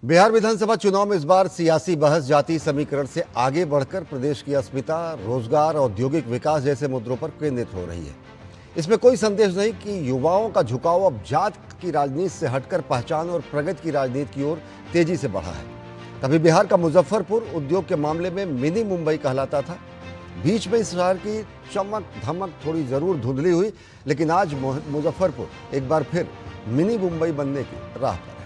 बिहार विधानसभा चुनाव में इस बार सियासी बहस जातीय समीकरण से आगे बढ़कर प्रदेश की अस्मिता, रोजगार, औद्योगिक विकास जैसे मुद्दों पर केंद्रित हो रही है। इसमें कोई संदेह नहीं कि युवाओं का झुकाव अब जात की राजनीति से हटकर पहचान और प्रगति की राजनीति की ओर तेजी से बढ़ा है। कभी बिहार का मुजफ्फरपुर उद्योग के मामले में मिनी मुंबई कहलाता था। बीच में इस शहर की चमक धमक थोड़ी जरूर धुंधली हुई, लेकिन आज मुजफ्फरपुर एक बार फिर मिनी मुंबई बनने की राह पर है।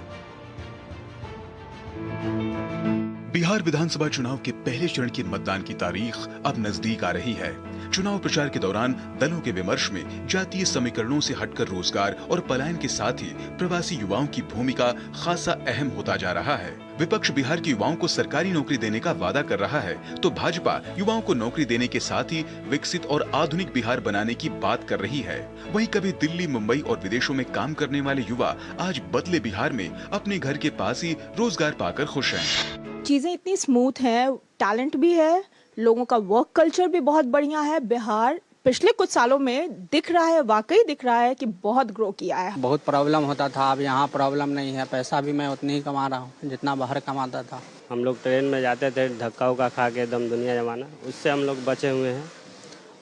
बिहार विधानसभा चुनाव के पहले चरण के मतदान की तारीख अब नजदीक आ रही है। चुनाव प्रचार के दौरान दलों के विमर्श में जातीय समीकरणों से हटकर रोजगार और पलायन के साथ ही प्रवासी युवाओं की भूमिका खासा अहम होता जा रहा है। विपक्ष बिहार के युवाओं को सरकारी नौकरी देने का वादा कर रहा है, तो भाजपा युवाओं को नौकरी देने के साथ ही विकसित और आधुनिक बिहार बनाने की बात कर रही है। वहीं कभी दिल्ली, मुंबई और विदेशों में काम करने वाले युवा आज बदले बिहार में अपने घर के पास ही रोजगार पाकर खुश हैं। चीज़ें इतनी स्मूथ हैं, टैलेंट भी है, लोगों का वर्क कल्चर भी बहुत बढ़िया है। बिहार पिछले कुछ सालों में दिख रहा है, वाकई दिख रहा है कि बहुत ग्रो किया है। बहुत प्रॉब्लम होता था, अब यहाँ प्रॉब्लम नहीं है। पैसा भी मैं उतनी ही कमा रहा हूँ जितना बाहर कमाता था। हम लोग ट्रेन में जाते थे, धक्का उक्का खा के एकदम दुनिया जमाना, उससे हम लोग बचे हुए हैं।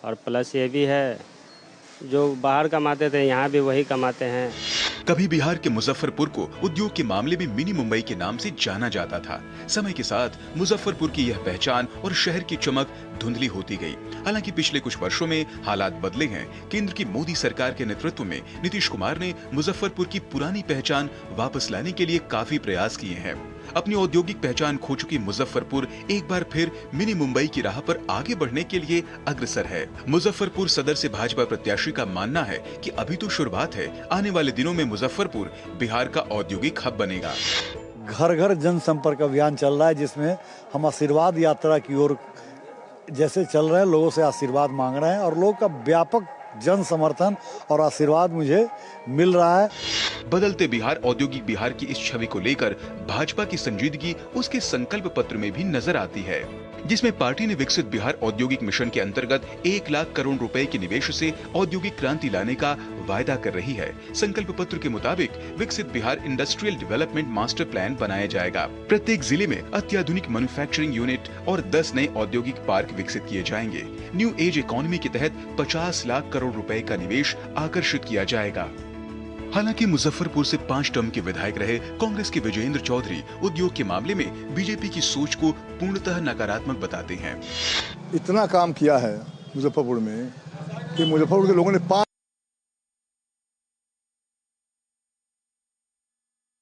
और प्लस ये भी है, जो बाहर कमाते थे यहाँ भी वही कमाते हैं। कभी बिहार के मुजफ्फरपुर को उद्योग के मामले में मिनी मुंबई के नाम से जाना जाता था। समय के साथ मुजफ्फरपुर की यह पहचान और शहर की चमक धुंधली होती गई। हालांकि पिछले कुछ वर्षों में हालात बदले हैं। केंद्र की मोदी सरकार के नेतृत्व में नीतीश कुमार ने मुजफ्फरपुर की पुरानी पहचान वापस लाने के लिए काफी प्रयास किए हैं। अपनी औद्योगिक पहचान खो चुकी मुजफ्फरपुर एक बार फिर मिनी मुंबई की राह पर आगे बढ़ने के लिए अग्रसर है। मुजफ्फरपुर सदर से भाजपा प्रत्याशी का मानना है कि अभी तो शुरुआत है, आने वाले दिनों में मुजफ्फरपुर बिहार का औद्योगिक हब बनेगा। घर घर जनसंपर्क अभियान चल रहा है, जिसमें हम आशीर्वाद यात्रा की ओर जैसे चल रहे हैं, लोगों से आशीर्वाद मांग रहे हैं और लोगों का व्यापक जन समर्थन और आशीर्वाद मुझे मिल रहा है। बदलते बिहार, औद्योगिक बिहार की इस छवि को लेकर भाजपा की संजीदगी उसके संकल्प पत्र में भी नजर आती है, जिसमें पार्टी ने विकसित बिहार औद्योगिक मिशन के अंतर्गत 1 लाख करोड़ रुपए के निवेश से औद्योगिक क्रांति लाने का वायदा कर रही है। संकल्प पत्र के मुताबिक विकसित Bihar industrial development master plan बनाया जाएगा। प्रत्येक जिले में अत्याधुनिक मैन्युफैक्चरिंग यूनिट और 10 नए औद्योगिक पार्क विकसित किए जाएंगे। न्यू एज इकोनॉमी के तहत 50 लाख करोड़ रुपए का निवेश आकर्षित किया जाएगा। हालांकि मुजफ्फरपुर से 5 टर्म के विधायक रहे कांग्रेस के विजयेंद्र चौधरी उद्योग के मामले में बीजेपी की सोच को पूर्णतः नकारात्मक बताते हैं। इतना काम किया है मुजफ्फरपुर में कि मुजफ्फरपुर के लोगों ने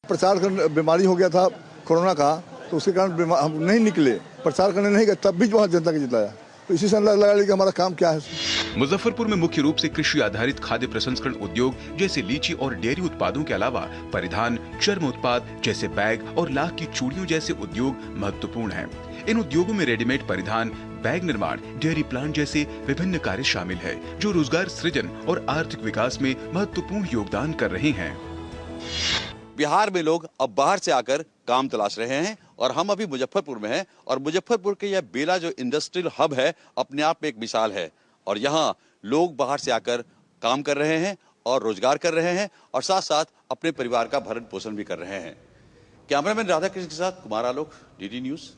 प्रचार करने, बीमारी हो गया था कोरोना का, तो उसके कारण हम नहीं निकले, प्रचार करने नहीं गए, तब भी वहाँ जनता के जिताया। तो इसी से अंदाजा लगा कि हमारा काम क्या है। मुजफ्फरपुर में मुख्य रूप से कृषि आधारित खाद्य प्रसंस्करण उद्योग जैसे लीची और डेयरी उत्पादों के अलावा परिधान, चर्म उत्पाद जैसे बैग और लाख की चूड़ियों जैसे उद्योग महत्वपूर्ण हैं। इन उद्योगों में रेडीमेड परिधान, बैग निर्माण, डेयरी प्लांट जैसे विभिन्न कार्य शामिल है, जो रोजगार सृजन और आर्थिक विकास में महत्वपूर्ण योगदान कर रहे हैं। बिहार में लोग अब बाहर से आकर काम तलाश रहे हैं और हम अभी मुजफ्फरपुर में हैं और मुजफ्फरपुर के यह बेला जो इंडस्ट्रियल हब है अपने आप में एक मिसाल है और यहाँ लोग बाहर से आकर काम कर रहे हैं और रोजगार कर रहे हैं और साथ साथ अपने परिवार का भरण पोषण भी कर रहे हैं। कैमरामैन राधाकृष्ण के साथ कुमार आलोक, डीडी न्यूज।